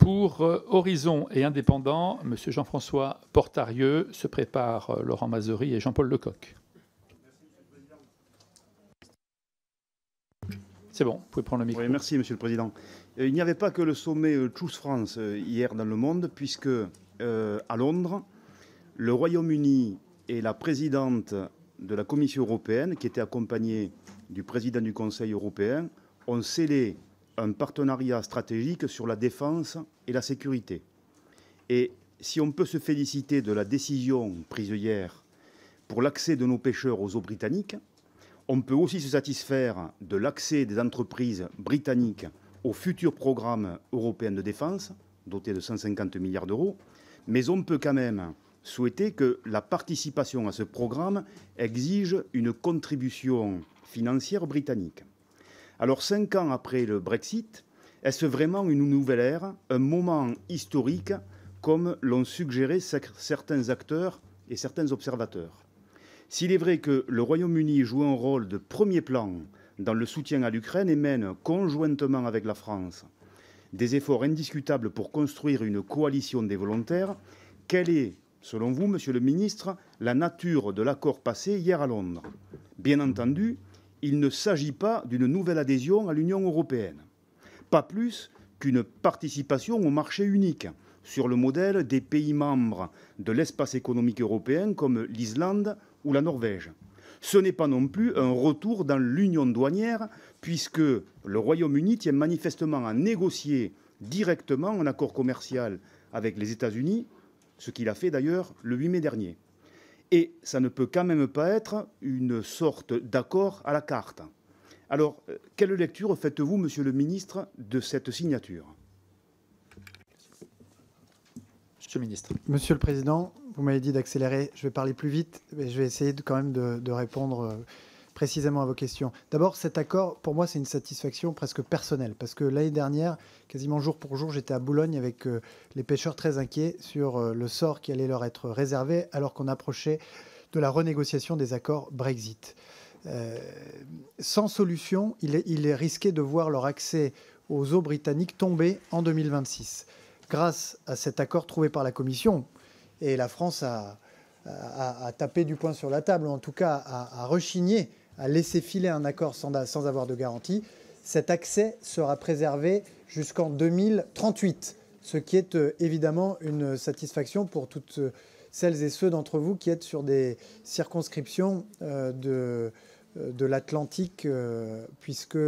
Pour Horizon et Indépendants, M. Jean-François Portarieux, se prépare Laurent Mazery et Jean-Paul Lecoq. C'est bon, vous pouvez prendre le micro. Oui, merci, Monsieur le Président. Il n'y avait pas que le sommet Choose France hier dans le monde, puisque à Londres, le Royaume-Uni et la présidente de la Commission européenne, qui était accompagnée du président du Conseil européen, ont scellé un partenariat stratégique sur la défense et la sécurité. Et si on peut se féliciter de la décision prise hier pour l'accès de nos pêcheurs aux eaux britanniques, on peut aussi se satisfaire de l'accès des entreprises britanniques au futur programme européen de défense, doté de 150 milliards d'euros, mais on peut quand même souhaiter que la participation à ce programme exige une contribution financière britannique. Alors, 5 ans après le Brexit, est-ce vraiment une nouvelle ère, un moment historique, comme l'ont suggéré certains acteurs et certains observateurs? S'il est vrai que le Royaume-Uni joue un rôle de premier plan dans le soutien à l'Ukraine et mène conjointement avec la France des efforts indiscutables pour construire une coalition des volontaires, quelle est, selon vous, Monsieur le Ministre, la nature de l'accord passé hier à Londres? Bien entendu, il ne s'agit pas d'une nouvelle adhésion à l'Union européenne, pas plus qu'une participation au marché unique, sur le modèle des pays membres de l'espace économique européen comme l'Islande ou la Norvège. Ce n'est pas non plus un retour dans l'union douanière, puisque le Royaume-Uni tient manifestement à négocier directement un accord commercial avec les États-Unis, ce qu'il a fait d'ailleurs le 8 mai dernier. Et ça ne peut quand même pas être une sorte d'accord à la carte. Alors, quelle lecture faites-vous, Monsieur le Ministre, de cette signature? Monsieur le Ministre. Monsieur le Président, vous m'avez dit d'accélérer. Je vais parler plus vite, mais je vais essayer quand même de répondre précisément à vos questions. D'abord, cet accord, pour moi, c'est une satisfaction presque personnelle, parce que l'année dernière, quasiment jour pour jour, j'étais à Boulogne avec les pêcheurs très inquiets sur le sort qui allait leur être réservé, alors qu'on approchait de la renégociation des accords Brexit. Sans solution, il est risqué de voir leur accès aux eaux britanniques tomber en 2026. Grâce à cet accord trouvé par la Commission, et la France a tapé du poing sur la table, ou en tout cas a rechigné à laisser filer un accord sans avoir de garantie, cet accès sera préservé jusqu'en 2038, ce qui est évidemment une satisfaction pour toutes celles et ceux d'entre vous qui êtes sur des circonscriptions de l'Atlantique, puisque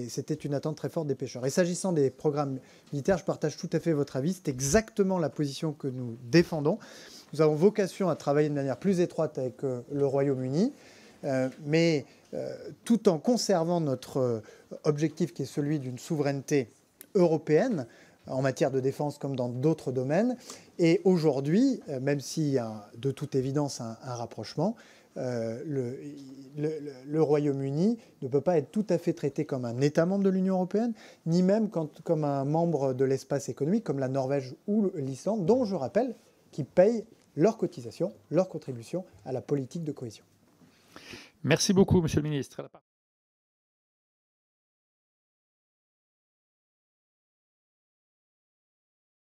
c'était une attente très forte des pêcheurs. Et s'agissant des programmes militaires, je partage tout à fait votre avis. C'est exactement la position que nous défendons. Nous avons vocation à travailler de manière plus étroite avec le Royaume-Uni, mais tout en conservant notre objectif qui est celui d'une souveraineté européenne en matière de défense comme dans d'autres domaines. Et aujourd'hui, même s'il y a de toute évidence un rapprochement, le Royaume-Uni ne peut pas être tout à fait traité comme un État membre de l'Union européenne, ni même comme un membre de l'espace économique comme la Norvège ou l'Islande, dont je rappelle qu'ils payent leurs cotisations, leurs contributions à la politique de cohésion. Merci beaucoup, Monsieur le Ministre.